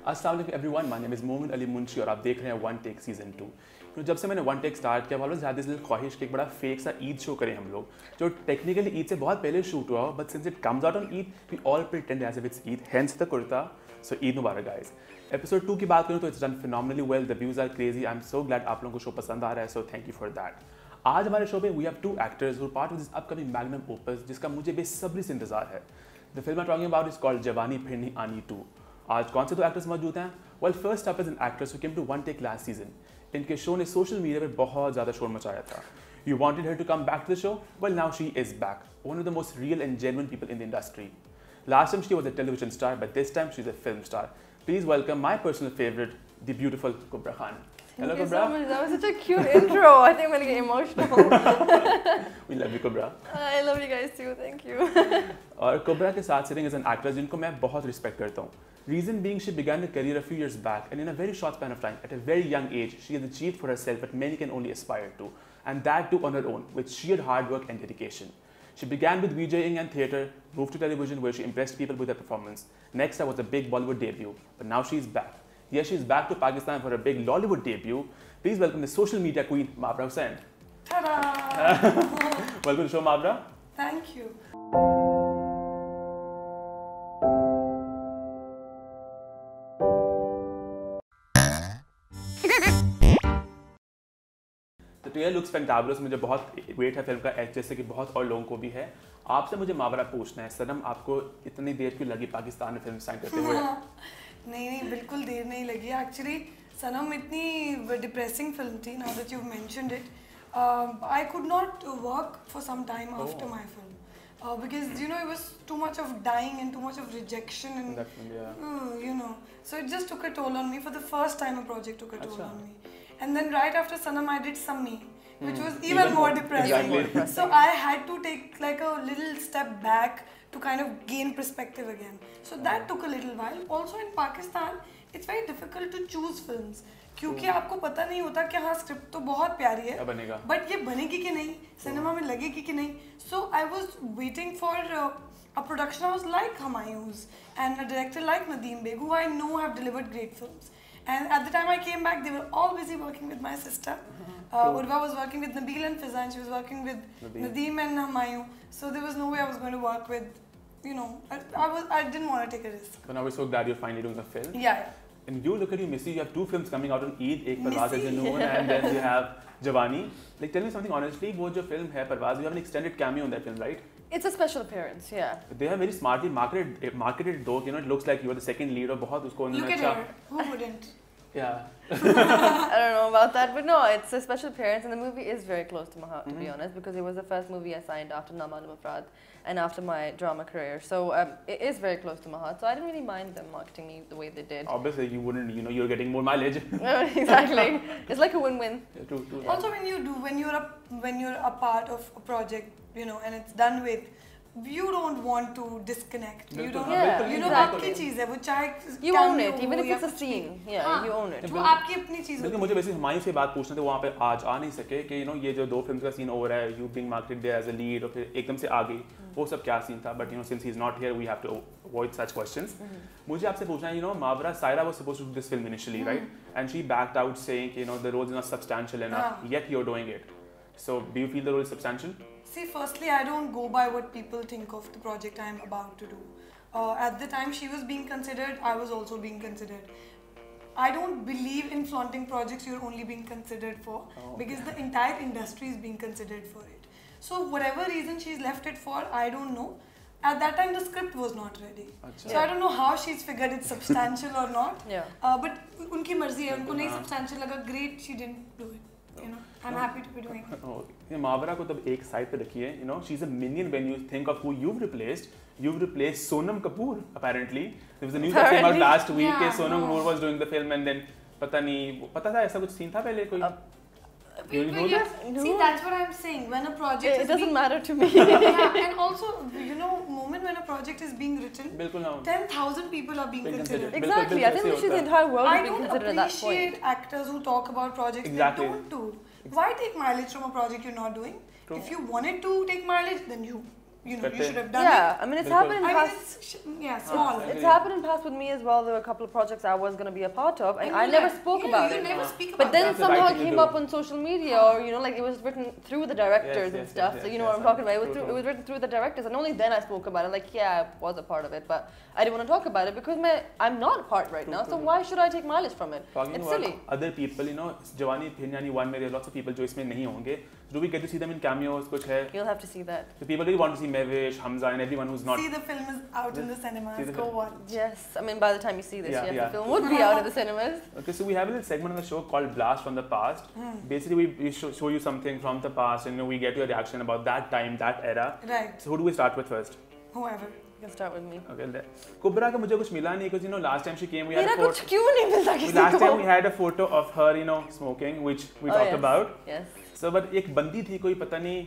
अस्सलाम वालेकुम everyone, my name is मोमिन अली मुंशी और आप देख रहे हैं वन टेक सीज़न 2। तो जब से मैंने वन टेक स्टार्ट किया, वालों ज़्यादा से ख्वाहिश कि एक बड़ा फेक सा ईद शो करें हम लोग, जो टेक्निकली ईद से बहुत पहले शूट हुआ हो, but since it comes out on Eid we all pretend as if it's Eid, hence the kurta. So Eid Mubarak guys. Episode 2 की बात करूँ तो it's done phenomenally well, the views are crazy. I am so glad आप लोगों को शो पसंद आ रहा है, so thank you for that. आज हमारे शो में we have 2 actors who part of this upcoming magnum opus, जिसका मुझे बेसब्री से इंतजार है। The film I am talking about is called जवानी फिर नहीं आनी 2। आज कौन से 2 एक्टर्स मौजूद हैं? Well, first up is an actress who came to one take last season. इनके शो ने सोशल मीडिया पर बहुत ज़्यादा शोर मचाया था। You wanted her to come back to the show? Well, now she is back, one of the most real and genuine people in the industry. Last time she was a television star, but this time she's a film star. Please welcome my personal favorite, the beautiful Kubra Khan. Hello, Kubra. So much. That was such a cute intro. I think I'm gonna get emotional. We love you, Kubra. I love you guys too. Thank you. और Kubra के साथ sitting is an actress जिनको मैं बहुत respect करता हूँ. Reason being, she began her career a few years back, and in a very short span of time, at a very young age, she has achieved for herself what many can only aspire to, and that too on her own, with sheer hard work and dedication. She began with VJing and theatre, moved to television where she impressed people with her performance. Next up was a big Bollywood debut, but now she's back. Yes, she's back to Pakistan for her big Lollywood debut. Please welcome the social media queen, Mavra Hussain. Ta-da! Welcome to the show, Mavra. Thank you. The trailer looks fantabulous. मुझे बहुत wait है film का, जैसे कि बहुत और लोगों को भी है। आपसे मुझे मावरा पूछना है, सनम आपको इतनी देर क्यों लगी पाकिस्तान में फिल्म साइन करते हुए? नहीं, बिल्कुल देर नहीं लगी। एक्चुअली सनम इतनी डिप्रेसिंग फिल्म थी, now that you mentioned it, I could not work for some time after my film because you know it was too much of dying and too much of rejection and you know, so it just took a toll on me. For the first time a project took a toll on me, and then right after Sanam I did Sammi, which was even more depressing. So I had to take like a little step back to kind of gain perspective again. So that took a little while. Also in Pakistan it's very difficult to choose films क्योंकि आपको पता नहीं होता कि हाँ script तो बहुत प्यारी है बट ये बनेगी कि नहीं, सिनेमा में लगेगी कि नहीं. So I was waiting for a production house like Humayun's and a director like Nadeem Beg, who I know have delivered great films. And at the time I came back, they were all busy working with my sister. Urva was working with Nabil and Fizan, she was working with Nadeem and Humayun. So there was no way I was going to work with, you know, I didn't want to take a risk. So now we're so glad you're finally doing a film. Yeah. And you look at you, Missy, you have 2 films coming out on Eid, एक परवाज़ है जुनून, and then you have Jawani. Like, tell me something honestly, वो जो film है परवाज़, you have an extended cameo in that film, right? It's a special appearance, yeah. They have very smartly marketed though, you know, it looks like you are the second lead और बहुत उसको Look at her, who wouldn't? Yeah. I don't know about that, but no, it's a special appearance, and the movie is very close to my heart, to be honest, because it was the first movie I signed after Naman Mufrad and after my drama career. So it is very close to my heart. So I didn't really mind them marketing me the way they did. Obviously, you wouldn't, you know, you're getting more mileage. Exactly. It's like a win-win. Yeah, true. Also, when you're a part of a project, you know, and it's done with, you don't want to disconnect. You don't. Yeah, you know, आपकी चीज़ है वो, चाहे you own it, even if it's a scene. Yeah, you own it. वो आपकी अपनी चीज़ है. लेकिन मुझे वैसे हुमायूं से बात पूछना था, वहाँ पे आज आ नहीं सके कि you know ये जो 2 फिल्म्स का सीन हो रहा है, you being marketed there as a lead और फिर एकदम से आ गई, वो सब क्या सीन था? But you know, since he's not here, we have to avoid such questions. मुझे आपसे पूछना है, you know, Mavra Saira was supposed to do this film initially, right? And she backed out saying, you know, the role is not substantial enough. Yet you're doing it. So do you feel the role is substantial? See, firstly, I don't go by what people think of the project I am about to do. At the time she was being considered, I was also being considered. I don't believe in flaunting projects you're only being considered for, because the entire industry is being considered for it. So whatever reason she's left it for, I don't know. At that time the script was not ready. So I don't know how she's figured it's substantial or not. But उनकी मर्जी है, उनको नहीं substantial लगा, great, she didn't do it. You know, I'm happy to be doing it. Mavra को तब एक side पे रखिए, you know, she's a minion when you think of who you've replaced. You've replaced Sonam Kapoor, apparently. There was a news that came out last week that Sonam Kapoor was doing the film, and then पता नहीं, पता था ऐसा कुछ scene था पहले कोई? You know that? See, that's what I'm saying. When a project it doesn't matter to me. Yeah, and also, you know, moment when a project is being written, 10,000 people are being considered. Exactly. I think the entire world is being considered at that point. I don't appreciate actors who talk about projects they don't do. Why take mileage from a project you're not doing? If you wanted to take mileage, then you you should have done Yeah, it. I mean, it's Bilkul. happened in I mean, past. it's small. It's happened in past with me as well. There were a couple of projects I was going to be a part of, and I never spoke about you it. never speak But about then That's the right somehow thing it to came do. up on social media, or like it was written through the directors and stuff. So you know what I'm talking about. It was written through the directors, and only then I spoke about it. Like, yeah, I was a part of it, but I didn't want to talk about it because I'm not a part right now. So why should I take mileage from it? Talking It's about silly. other people, Jawani Phinyani 1 में there are lots of people जो इसमें नहीं होंगे. Do we get to see them in cameos? कुछ है? You'll have to see that. So people really want to see Mevish, Hamza, and everyone who's not. See, the film is out in the cinemas. See the Go film. watch. Yes, I mean by the time you see this, Yeah, yes, yeah. the film would be out in the cinemas. Okay, so we have a little segment on the show called Blast from the Past. Basically, we show you something from the past, and we get your reaction about that time, that era. Right. So who do we start with first? Whoever. You can start with me. Okay, Kubra का मुझे कुछ मिला नहीं because last time she came we had मेरा a photo. कुछ क्यों नहीं मिलता किसी Last time को? we had a photo of her smoking which we talked yes. about. Yes. So but एक बंदी थी कोई पता नहीं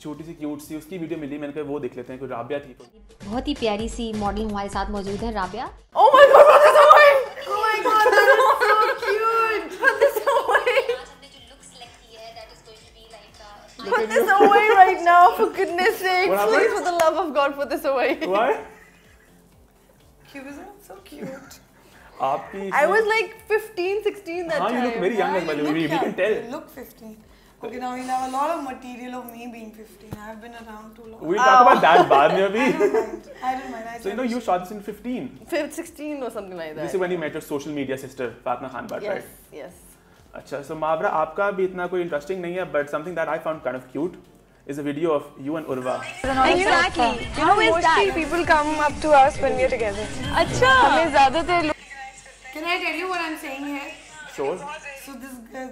छोटी सी क्यूट सी उसकी वीडियो मिली मैंने कहा वो देख लेते हैं कोई राबिया थी कोई. बहुत ही प्यारी सी मॉडल हमारे साथ मौजूद है Rabia. Oh my God, put this away! Oh my god, that is so cute! Put this away! हमने जो लुक सेलेक्ट की है that is going to be like Put this away right now, for goodness sake! What happened? Please, for the love of God, put this away. Why? Cute, isn't it? So cute. आपकी I was like 15, 16 that हाँ you time. look very young as well. We can tell. You look 15. Okay, now you'll have a lot of material of me being 15. I've been around too long. We'll talk about that बाद में अभी. I don't mind. I don't mind. So you shot this in 15. 16 or something like that. This is when you met your social media sister Fatma Khan Bhatt, Yes, right? yes. अच्छा, so Mavra आपका भी इतना कोई interesting नहीं है, but something that I found kind of cute is a video of you and Urva. Exactly. How is that? People come up to us when we're together. अच्छा. हमें ज़्यादातर लोग. Can I tell you what I'm saying here? Sure. So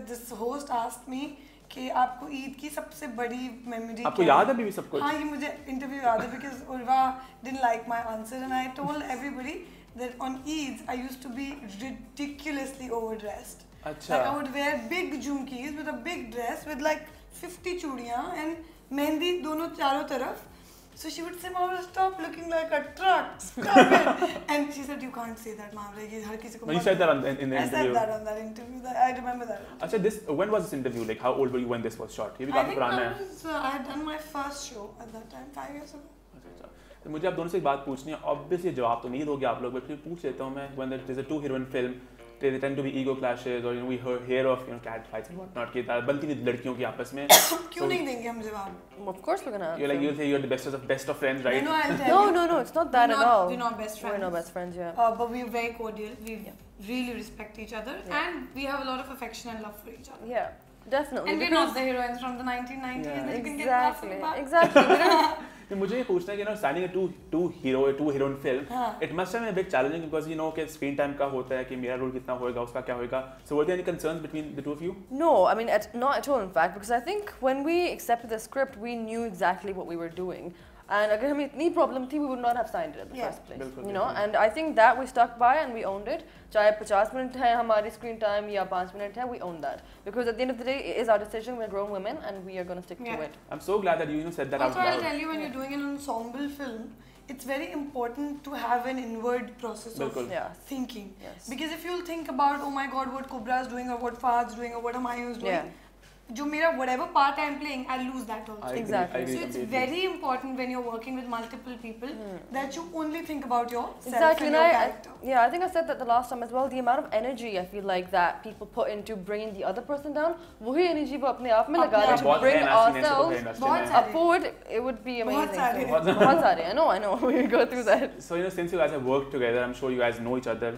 this host asked me कि आपको ईद की सबसे बड़ी memory आपको याद है अभी भी सब कुछ? हाँ ये मुझे इंटरव्यू याद है because Urva didn't like my answer and I told everybody that on Eids I used to be ridiculously overdressed. अच्छा. Like I would wear big jhumkis with a big dress with like 50 चूड़ियाँ and mehndi दोनों चारों तरफ. So she would say, Mavra, stop looking like a truck. Stop it. And she said, you can't say that, Mavra. ये हर किसी को. No, you said that in the I interview. said that on that interview. I remember that. अच्छा, when was this interview? Like, how old were you when this was shot? ये भी I काफी think पुराना है. I had done my first show at that time, 5 years ago. अच्छा. तो मुझे आप दोनों से एक बात पूछनी है. Obviously जवाब तो नहीं दोगे आप लोग, but फिर पूछ लेता हूँ मैं. When there's a 2-heroine film, they tend to be ego clashes, or we hear of cat fights and whatnot. कि बनती नहीं लड़कियों की आपस में. क्यों नहीं देंगे हम जवाब? Of course we're gonna. You'll say you're the best of friends, right? No, I'll tell you. No, it's not that at all. We're not best friends. We're not best friends, yeah. But we're very cordial. We really respect each other, and we have a lot of affection and love for each other. Yeah, definitely. And we're not the heroines from the 1990s that you can get lost Exactly, about. exactly. We don't- तो मुझे ये पूछना है कि signing a two heroine film, it must have been a bit challenging because कि screen time का होता है कि मेरा role कितना होएगा उसका क्या होएगा. So were there any concerns between the two of you? No, I mean not at all in fact, because I think when we accepted the script, we knew exactly what we were doing. And अगर हमें इतनी problem थी, we would not have signed it in the first place. बिल्कुल, You know, बिल्कुल. and I think that we stuck by and we owned it. चाहे 50 minute है हमारी screen time या 5 मिनट है, we own that. Because at the end of the day, it is our decision. We're grown women, and we are going to stick to it. I'm so glad that you said that Also, out I'll loud. tell you, when you're doing an ensemble film, it's very important to have an inward process Bilkul. of Yes. thinking. Yes. Because if you'll think about, oh my God, what Kubra is doing, or what Fahad's doing, or what Humayun is doing, Yeah. जो मेरा whatever part I'm playing, I'll lose that also. I agree, Exactly. I agree So it's completely. very important when you're working with multiple people that you only think about yourself Exactly, and and your I character. yeah, I think I said that the last time as well. The amount of energy I feel like that people put into bringing the other person down, वही energy वो अपने आप में लगा अपने रहे आप to बहुत bring है ना, सीने से तो है ourselves industry बहुत में. सारे. upward. It would be बहुत amazing. सारे. So, बहुत सारे. I know. We go through that. So since you guys have worked together, I'm sure you guys know each other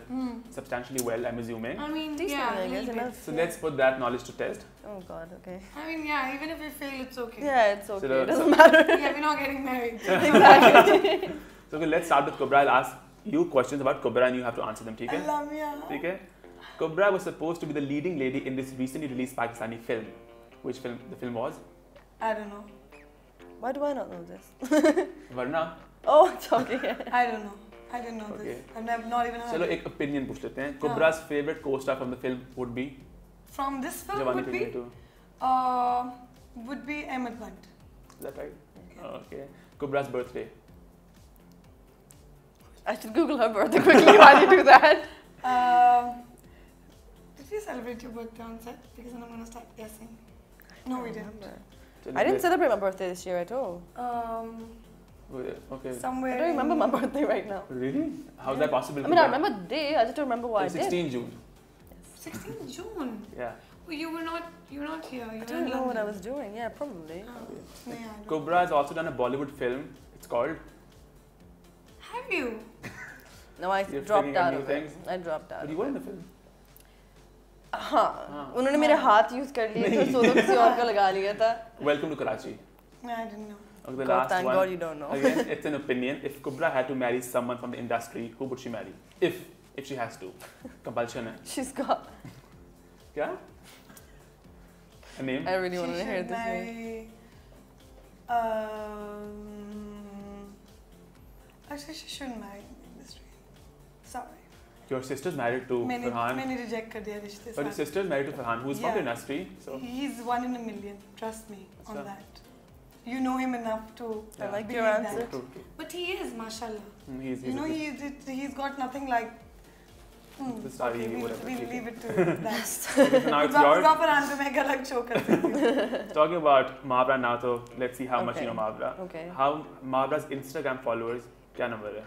substantially well. I'm assuming. I mean, Decent, yeah, I a guess, little bit. enough. So let's put that knowledge to test. Oh God. Okay. I mean, yeah, even if we fail, it's okay. Yeah, it's okay. the- It doesn't matter. Yeah, we're not getting married. Exactly. So okay, let's start with Kubra. I'll ask you questions about Kubra and you have to answer them. ठीक है? Allah mia. ठीक है? Kubra was supposed to be the leading lady in this recently released Pakistani film. Which film? The film was I don't know. Why do I not know this? Varna. Oh, it's okay. I don't know. I didn't know Okay. this. I've never, not even heard चलो of it. एक opinion पूछ लेते हैं. Kubra's favorite co-star from the film would be From this film Jawani would be, Phinyani 2. would be Ahmed Bunt. Is that right? Okay. Kubra's birthday. I should Google her birthday quickly while you do that. Did we celebrate your birthday on set? Because then I'm gonna start guessing. No, we didn't. चलो I didn't let's- celebrate my birthday this year at all. Okay. somewhere. I don't remember my birthday right now. Really? How's that possible? I mean, I remember the day. I just don't remember what I did. 16 June. 16th June. Yeah. Oh, you were not here. You I were don't in know what I London. was doing. Yeah, probably. Oh, yeah, I don't- Cobra has also done a Bollywood film. It's called. Have you? No, I You're dropped figuring out out new of it. things? I dropped out. But you of were it. in the film. हाँ उन्होंने मेरे हाथ use कर लिए थे solo किसी और का लगा लिया था. Welcome to Karachi. No, I didn't know. Okay, the God, last thank one. God you don't know. Again, it's an opinion. If Kubra had to marry someone from the industry, who would she marry? If she has to. Compulsion hai. She's got. Kya? A name? I really want She to hear should this name. marry. Actually, she shouldn't marry in the industry. Sorry. Your sister's married to Farhan. मैंने reject कर दिया रिश्ते But your सारे. sister's married to Farhan, who's from Yeah. the industry. So He's 1 in a million. Trust me on Achha. that. You know him enough to. I like believe your that. answer. true. But he is, mashallah. He's You know, a he's got nothing like. The sorry, Okay, whatever, we'll ठीक leave है. it to that. So now it's yours. Proper answer मैं एक अलग show कर सकती हूँ. Talking about Mahabra now, so let's see how much you Okay. know Mahabra. Okay. How Mahabra's Instagram followers, क्या number है?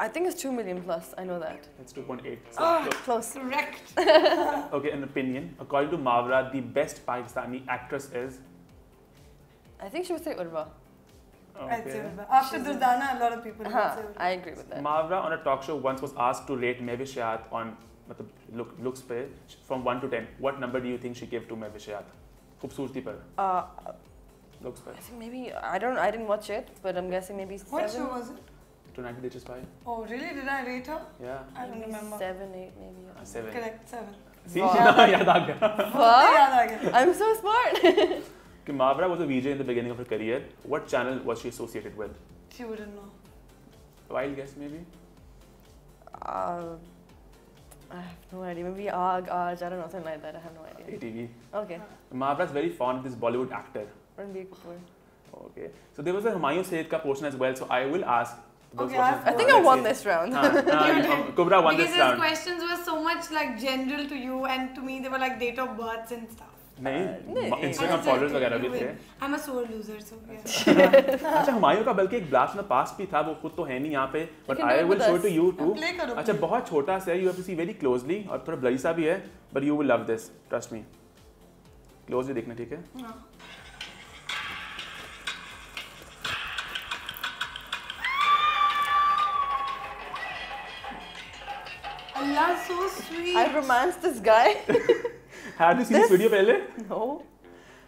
I think it's 2 million plus. I know that. It's 2.8. So Close. Correct. okay, an opinion. According to Mahabra, the best Pakistani actress is. I think she would say Urva. I'd say Okay. Urva. After Durdana, a lot of people would say Urva. I agree with that. Mahabra on a talk show once was asked to rate Mehwish on looks पे from 1 to 10. What number do you think she gave to Mehwish? खूबसूरती पर. Looks पर. I think maybe I didn't watch it, but I'm guessing maybe 7. What show was it? 290 Ditches By. Oh, really? Did I rate her? Yeah. I don't Maybe remember. 7, 8 maybe. 7. Correct, 7. See, Wow. याद आ गया. What? याद आ गया. I'm so smart. कि Mahabra was a VJ in the beginning of her career. What channel was she associated with? She wouldn't know. Wild guess maybe. I have no idea. Maybe Aaj, I don't know, something like that. I have no idea. ATV. Okay. Mahabra is very fond of this Bollywood actor. Ranbir Kapoor. Okay. So there was a Humayun Saeed ka portion as well. So I will ask those Okay, questions. I think I won this round. Kubra won Because this his round. questions were so much like general to you, and to me they were like date of births and stuff. नहीं नहीं। Instagram followers वगैरह भी थे. I'm a sore loser, so yeah. अच्छा हुमायूं का बल्कि एक blast from the past भी था वो खुद तो है नहीं यहाँ पे but can do I it will with show us. it to you too. Play करो, अच्छा play. बहुत छोटा सा है you have to see very closely और थोड़ा blurry सा भी है but you will love this trust me. Closely देखना ठीक है? No. Allah, so sweet. I romanced this guy. Have you seen this video पहले? No.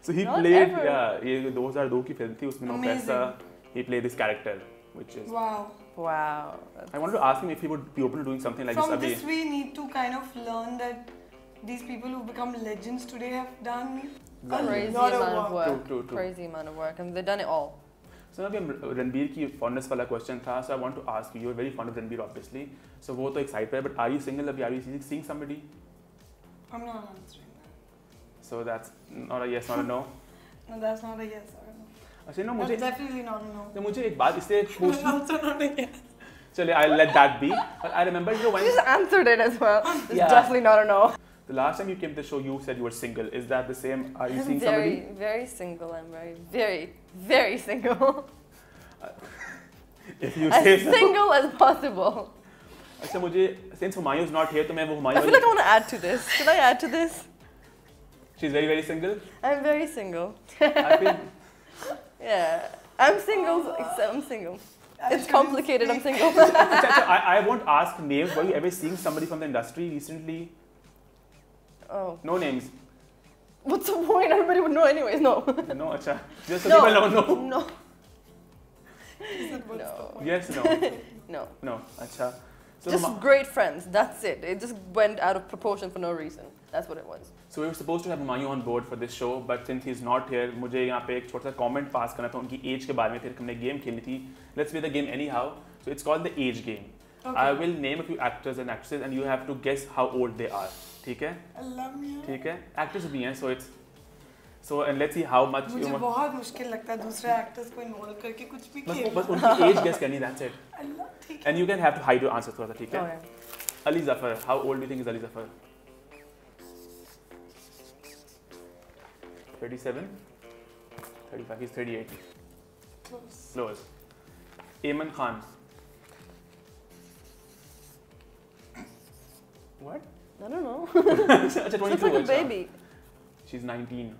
So he Not played ever. yeah ये 2002 की फिल्म थी उसमें वो Amazing. कैसा he played this character which is Wow. Wow. I wanted to ask him if he would be open to doing something like From this this, we need to kind of learn that these people who become legends today have done a Crazy lot amount of of work. True, true, true. Crazy amount of work. And they've done it all. So अभी हम रणबीर की fondness वाला question था so I want to ask you you're very fond of Ranbir obviously so वो तो एक side पे है but are you single अभी are you seeing somebody I'm not answering that. so that's not a yes not a no No, that's not a yes or a no. अच्छा no That's मुझे definitely not a no. तो मुझे एक बात इससे पूछनी Also not a yes. चले I'll let that be but I remember you know You when just answered it as well. It's Yeah. definitely not a no. the last time you came to the show you said you were single is that the same are you seeing very, somebody very single. I'm very, very, very single. if you As say so single as possible. अच्छा मुझे since Humayun is not here तो मैं वो I Humayun feel like I want to add to this. Should I add to this? she's very very single I'm very single. I feel Yeah. I'm single. I'm single. It's complicated. I'm single. अच्छा, I won't ask names were you ever seeing somebody from the industry recently Oh. no names What's the point? Everybody would know anyways. No. no अच्छा just so people know no No. What's No. the point? yes no No. no अच्छा so Just great friends. That's it. It just went out of proportion for no reason. That's what it was. so we were supposed to have Humayun on board for this show but since he's not here मुझे यहाँ पे एक छोटा सा comment पास करना था उनकी age के बारे में फिर हमने game खेलनी थी let's play the game anyhow so it's called the age game Okay. I will name a few actors and actresses and you have to guess how old they are ठीक है Allah mia. ठीक है actors भी हैं so it's so and let's see how much मुझे बहुत मुश्किल लगता है दूसरे एक्टर्स को इन्वॉल्व करके कुछ भी बस खेलना. बस उनकी age guess करनी that's it Allah, ठीक है. and you can have to hide your answer थोड़ा सा ठीक है Okay. Ali Zafar how old do you think is Ali Zafar 37 35 he's 38 Close. Close. Ayman Khan. What? I don't know. Acha, She 22. looks like a acha. baby. She's 19.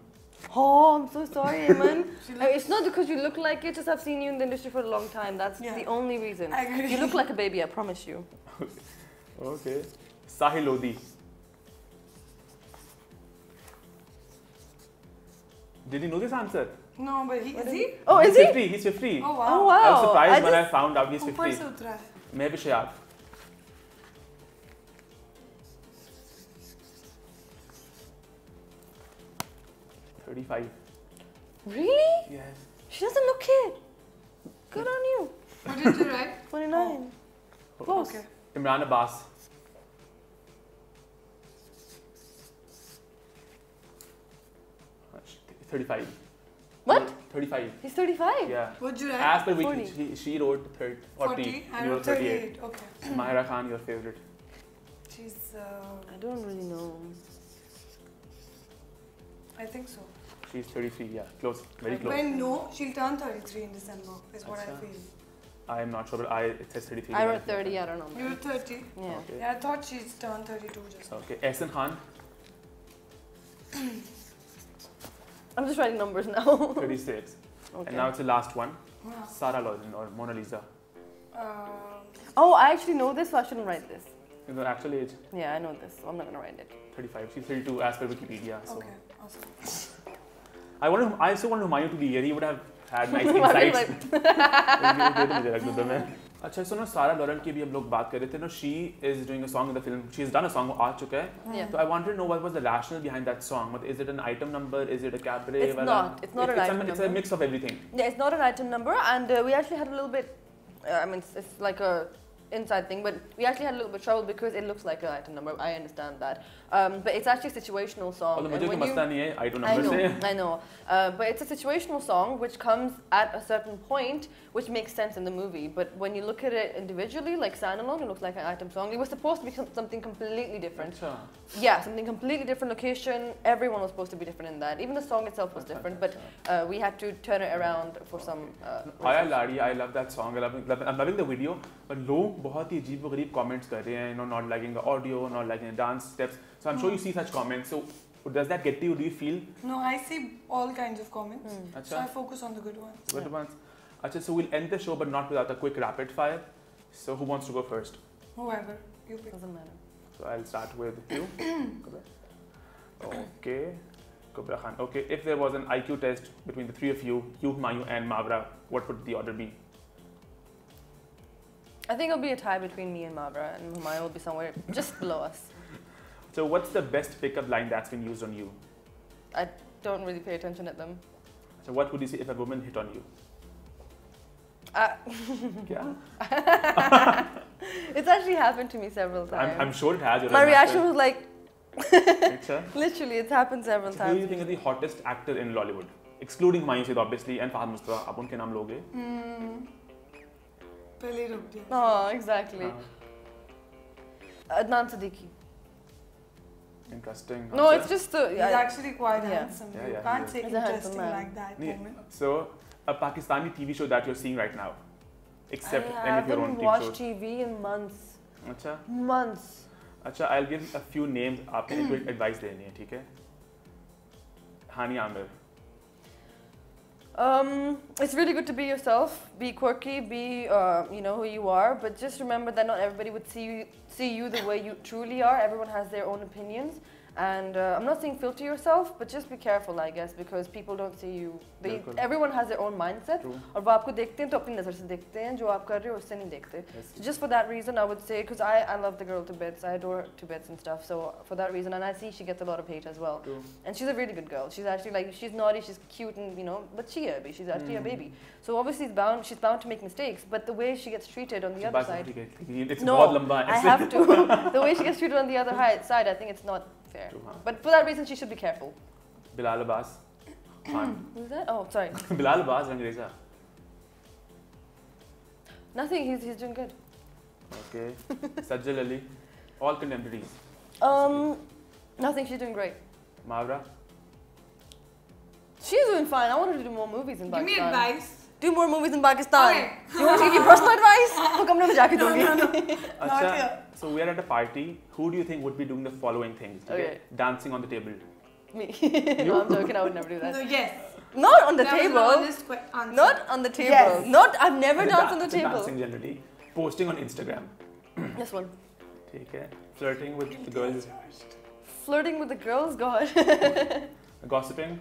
Oh, I'm so sorry, Ayman. It's not because you look like it, just I've seen you in the industry for a long time. That's Yeah. the only reason. I agree. You look like a baby, I promise you. Okay. Sahil Lodi. Did you know this answer? No, but is he? Oh, he's is he? 50. He's 50. Oh wow. Oh, wow. I was surprised when I just- found out he's ऊपर 50. से उतरा है. मैं भी शायद. $35. Really? Yes. She doesn't look it. Good on you. What did you write? 29. Close. Okay. Imran Abbas. $35. What? 35. He's 35. Yeah. What did you write? As per 40. Wiki, she wrote 40. 40. I You wrote 38. Okay. Mahira Khan, your favorite. She's. I don't really know. I think so. She's 33. Yeah, close. Very close. When no, she'll turn 33 in December. Is what I Acha. feel. I am not sure, but it says 33. I wrote 30, I don't know. You're 30. Yeah. Okay. Yeah, I thought she's turned 32 just. Okay. Ehsan Khan, I'm just writing numbers now. 36. Okay. And now it's the last one. Wow. Sarah Lauren or Mona Lisa. Oh, I actually know this, so I shouldn't write this. In the actual age, Yeah, I know this, so I'm not gonna write it. 35. She's 32 as per Wikipedia. So Okay. Awesome. I also want Humayun to be here. He would have had nice Why would insights. मुझे रख दो तो मैं. अच्छा सुनो सारा Lauren की भी हम लोग बात कर रहे थे ना. She is doing a song in the film. She has done a song वो आ चुका है. Yeah. So I wanted to know what was the rationale behind that song. Is it an item number? Is it a cabaret? It's not. It's not an item It's a number. mix of everything. Yeah, it's not an item number, and we actually had a little bit. I mean, it's like a inside thing, but we actually had a little bit of trouble because it looks like an item number. I understand that, but it's actually a situational song. Although and मुझे कोई when you- मसला नहीं है item I number know, से. I know. But it's a situational song which comes at a certain point, which makes sense in the movie. But when you look at it individually, like standalone, it looks like an item song. It was supposed to be something completely different. अच्छा. Yeah, something completely different location. Everyone was supposed to be different in that. Even the song itself was different, but we had to turn it around for some. Aya Ladi, I love that song. I'm loving the video. But लोग बहुत ही अजीब व गरीब comments कर रहे हैं. Not liking the audio, not liking the dance steps. So I'm sure you see such comments. So does that get to you? Do you feel No, I see all kinds of comments. So अच्छा I focus on the good ones. good ones? अच्छा, so we'll end the show, but not without a quick rapid fire. So who wants to go first? Whoever you pick. Doesn't matter. So I'll start with you. Kubra. Okay. Kubra Khan. Okay, if there was an IQ test between the three of you, Mayu and Mavra, what would the order be? I think it'll be a tie between me and Mavra, and Humayun will be somewhere just below us. So what's the best pickup line that's been used on you? I don't really pay attention at them. So what would you say if a woman hit on you? Yeah. It's actually happened to me several times. I'm sure it has. My reaction was like, Achha. literally, it's happened several So who do you times. think is the hottest actor in Lollywood? Excluding Mayu Said obviously and Fahad Mustafa. आप उनके नाम लोगे? पहले रुक दिया. Oh, exactly. हाँ. Adnan Siddiqui. Interesting. No, answer. it's just He's actually quite Yeah. handsome. Yeah, You yeah, can't he say is a handsome interesting man. like that Nee. moment. So a Pakistani TV show that you're seeing right now, except I any of your own haven't TV watched shows. TV in months. अच्छा. Months. अच्छा, I'll give a few names. आपने एक quick advice देनी है, ठीक है? Hani Amir. It's really good to be yourself, be quirky, be you know who you are, but just remember that not everybody would see you the way you truly are. Everyone has their own opinions, and I'm not saying filter yourself, but just be careful, I guess, because people don't see you. बिल्कुल. Everyone has their own mindset, True. और वो आपको देखते हैं तो अपनी नज़र से देखते हैं, जो आप कर रहे हो उससे नहीं देखते. Yes. So just for that reason, I would say, because I love the girl to bits, I adore her to bits and stuff. So for that reason, and I see she gets a lot of hate as well. True. And she's a really good girl. She's actually like, she's naughty, she's cute, and you know, but she's actually a baby. So obviously she's bound to make mistakes. But the way she gets treated on the other side, It's no, बहुत लंबा है. I have to. The way she gets treated on the other side, I think it's not fair. True, हाँ. But for that reason, she should be careful. Bilal Abbas. Khan. Who's that? Oh, sorry. Bilal Abbas, Rangreza. Nothing. He's doing good. Okay. Sajjal Ali. All contemporaries. Nothing. She's doing great. Mavra. She's doing fine. I want her to do more movies in Give me Pakistan. advice. do more movies in Pakistan. Okay. You want to give you personal advice? तो कमरे में जाके दूंगी. Not Acha, here. so we are at a party. Who do you think would be doing the following things? Okay. Dancing on the table. Me. No, I'm joking. I would never do No, that. yes. Not on the That was an table. honest answer. Not on the table. Yes. Not. I've never danced on the table. Dancing generally. Posting on Instagram. This one. ठीक है. Flirting with the girls. Flirting with the girls. God. Gossiping.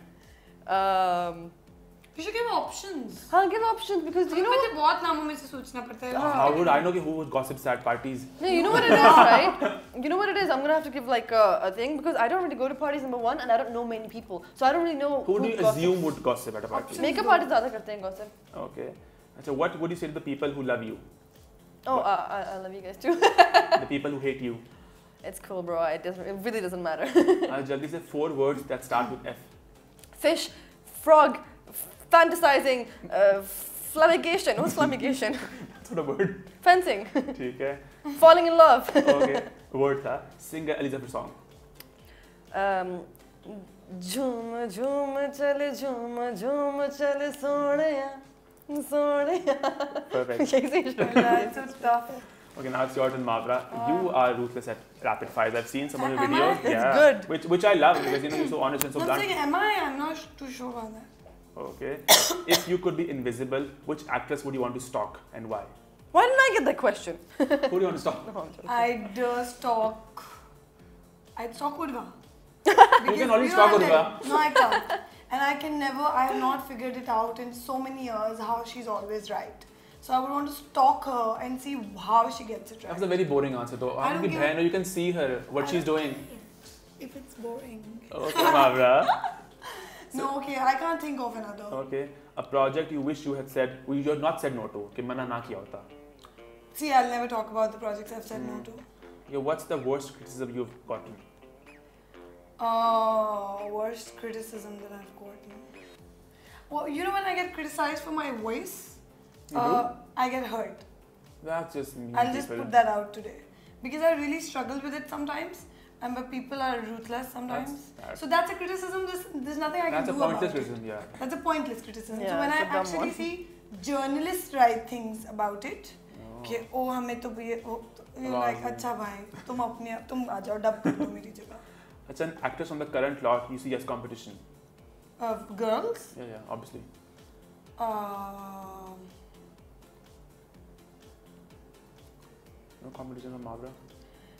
You should give options. हाँ, give options because you know. मुझे बहुत नामों में से सोचना पड़ता है. How would I know who gossips at parties? No, you know what it is, right? You know what it is. I'm gonna have to give like a thing because I don't really go to parties, number one, and I don't know many people, so I don't really know Who do you gossips. assume would gossip at a party? Makeup artists ज़्यादा करते हैं gossip. Okay. So what would you say to the people who love you? Oh, I love you guys too. The people who hate you? It's cool, bro. It really doesn't matter. Jaldi say 4 words that start with F. Fish, frog, fantasizing, flamigation. What's flamigation? That's not a word. Fencing, ठीक है. falling in love. Okay. Word था. Sing a Elizabeth song. झूम झूम चले Sonia Sonia. Perfect. That's so tough. Okay, now it's your turn, Mavra. You are ruthless at rapid fires. I've seen some of your Am I? videos. It's yeah. good. Which I love because you're so honest and so I'm blunt. saying, am I? I'm not too sure about that. Okay. If you could be invisible, which actress would you want to stalk and why? Why didn't I get that question? Who do you want to stalk? No, I'm joking. I'd stalk Urva. You can only stalk Urva. No, I can't. And I can never, I have not figured it out in so many years how she's always right. So I would want to stalk her and see how she gets it That was right. a very boring answer though. I don't Aapki give- behan, you can see her, what she's doing. If it's boring. Okay, Mavra. No, okay, I can't think of another. Okay. A project you wish you had said, you had not said no to, कि मना ना किया होता. See, I'll never talk about the projects I've said no to. Yeah, what's the worst criticism you've gotten? Worst criticism that I've gotten. Well, you know when I get criticized for my voice, I get hurt. That's just mean I'll just people. put that out today. Because I really struggle with it sometimes. And but people are ruthless sometimes. That's- So that's a criticism, there's nothing I can That's a do pointless about criticism, it. yeah. That's a pointless criticism. Yeah, so when I it's a dumb actually one. see journalists write things about it, कि ओ हमें तो ये you're like अच्छा भाई तुम आ जाओ dub कर दो मेरी जगह. It's an actress on the current lot you see as competition. Girls. Yeah, obviously. No competition from Mavra.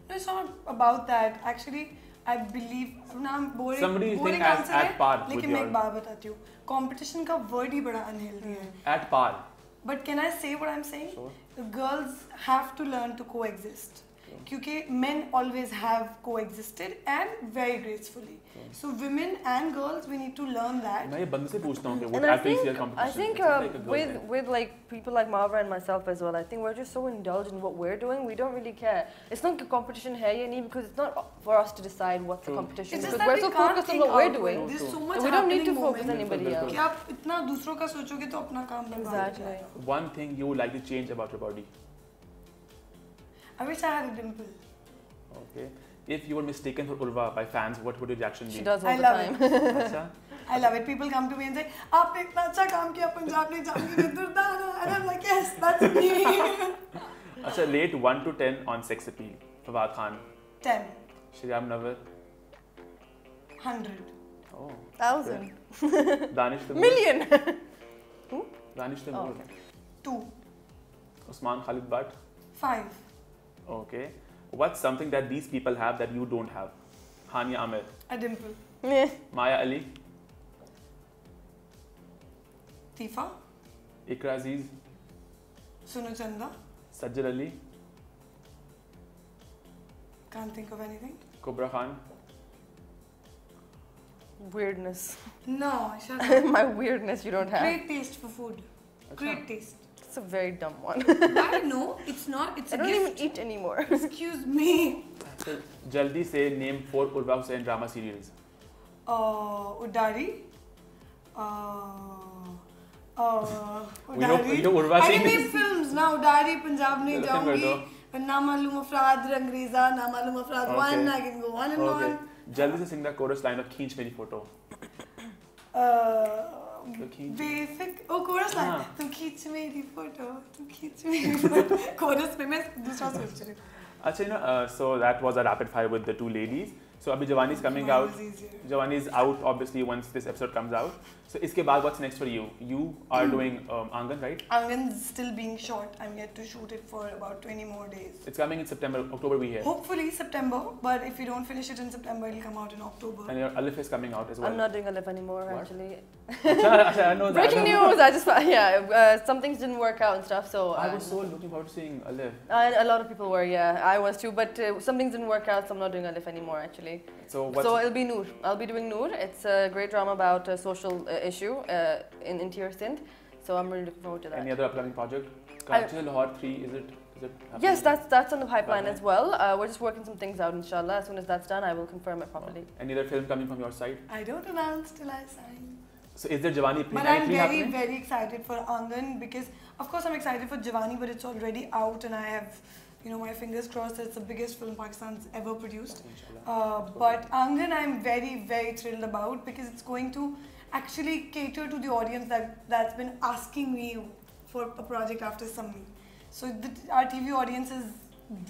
No, it's not about that. Actually, I believe now I'm boring. Somebody is boring saying answer at है, par with लेकिन मैं एक your- बात बताती हूँ. Competition का word ही बड़ा unhealthy है. At par. But can I say what I'm saying? Sure. The girls have to learn to coexist. क्योंकि men always have coexisted and very gracefully. So women and girls, we need to learn that. मैं ये बंदे से पूछता हूँ कि And what I actress is your think competition? It's not like a girl thing. with like people like Mavra and myself as well, I think we're just so indulged in what we're doing. We don't really care. It's not a competition है या नहीं because it's not for us to decide what's the True. competition It's just because that we're we so can't focused on think what we're outward. doing. There's so True. much We don't need to happening focus on moment. anybody बिल्कुल, else. कि आप इतना दूसरों का सोचोगे तो अपना काम बर्बाद हो Exactly. जाएगा. One thing you would like to change about your body. I wish I had a dimple. Okay. If you were mistaken for Urva by fans, what would your reaction be? She does all I the love time. अच्छा. I love it. People come to me and say, "आपने इतना अच्छा काम किया पंजाब ने जाके Durdana," and I'm like, "Yes, that's me." अच्छा, rate 1 to 10 on sex appeal. Fawad Khan, 10, Shriram Nawar, 100. oh, 1,000. Danish Tamoor, Million. Danish Tamoor, 2, Usman Khalid Butt. 5. Okay. What's something that these people have that you don't have? Hania Amir, A dimple. Meh. Maya Ali, Tifa. Ikra Aziz, Sunu Chanda. Sajjad Ali, Can't think of anything. Kubra Khan. Weirdness. No, shut up. My weirdness you don't have. Great taste for food. Great taste. It's a very dumb one. I know, it's not, it's I a don't even gift. eat anymore. Excuse me. So, jaldi say name 4 Urva Hussain drama serials. Udari. We know Urva I Singh can name is- films now. Udari, Punjab nahi Film कर दो. jaungi. Na Malum Afraad, Rangreeza, Na Malum Afraad 1. Okay. I can go on and Okay. on. Jaldi se sing the chorus line of Khinch Meri Photo. Basic ओ chorus line हाँ. तुम खींच मेरी photo तुम खींच मेरी फोटो कोरस में मैं दूसरा सोच रही हूँ. Achha, so that was a rapid fire with the two ladies. So abhi Jawani is coming out. Jawani is out obviously once this episode comes out. So iske baad what's next for you? You are doing Angan, right? Angan's still being shot. I'm yet to shoot it for about 20 more days. It's coming in September, October we hear. Hopefully September, but if we don't finish it in September, it'll come out in October. And your Alif is coming out as well. I'm not doing Alif anymore, What? actually. Achha, I know that. Breaking news! I just some things didn't work out and stuff. So I was so looking forward to seeing Alif. a lot of people were, yeah. I was too, but some things didn't work out, so I'm not doing Alif anymore, actually. So what's So it'll be Noor. I'll be doing Noor. It's a great drama about a social issue in interior Sindh. So I'm really looking forward to that. any other upcoming project? Kajal Lahore 3, is it happening? Yes, that's on the pipeline as well. We're just working some things out, inshallah. As soon as that's done, I will confirm it properly. Any other film coming from your side? I don't announce till I sign. So is there Jawani But 3 I'm very, happening? very excited for Angan because, of course, I'm excited for Jawani, but it's already out and I have, my fingers crossed that it's the biggest film Pakistan's ever produced. But Angan, I'm very, very thrilled about because it's going to actually cater to the audience that's been asking me for a project after Sammi. So our TV audience is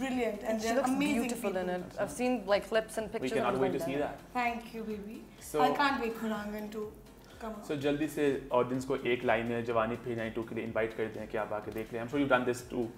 brilliant and She they're looks amazing beautiful people. in it. I've seen like clips and We pictures. cannot and wait to like see that. Thank you, baby. So- I can't wait for Angan to come out. So जल्दी से audience को एक line में जवानी फिर 92 के लिए invite कर दें कि आप आके देख लें. I'm sure you've done this too.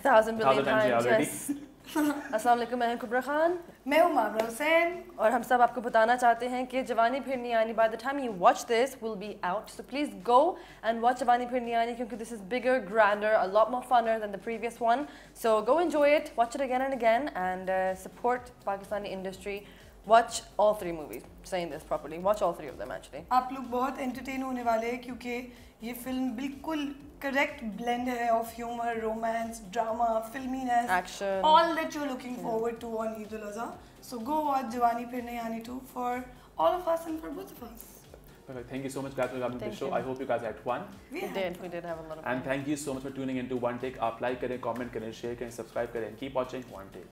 1,000 billion 1,000 times times, already. yes. अस्सलाम वालेकुम, मैं हूं कुबरा खान मैं हूँ माबरा हुसैन. और हम सब आपको बताना चाहते हैं कि जवानी फिर नहीं आनी, by the time you watch this will be out, so please go and watch जवानी फिर नहीं आनी क्योंकि this is bigger, grander, a lot more funner than the previous one. So go enjoy it, watch it again and again, and support Pakistani industry. Watch all 3 movies. Saying this properly, watch all 3 of them actually. आप लोग बहुत entertain होने वाले हैं क्योंकि ये film बिल्कुल correct blend है of humour, romance, drama, filminess, Action. all that you're looking forward to on Eid al-Adha. So go watch Jawani Phir Nahi Aani too for all of us and for both of us. Perfect. Thank you so much guys for coming to the Thank show. you. I hope you guys had fun. We We had did have a lot of fun. And thank you so much for tuning into One Take. आप like करें, comment करें, share करें, subscribe करें. Keep watching One Take.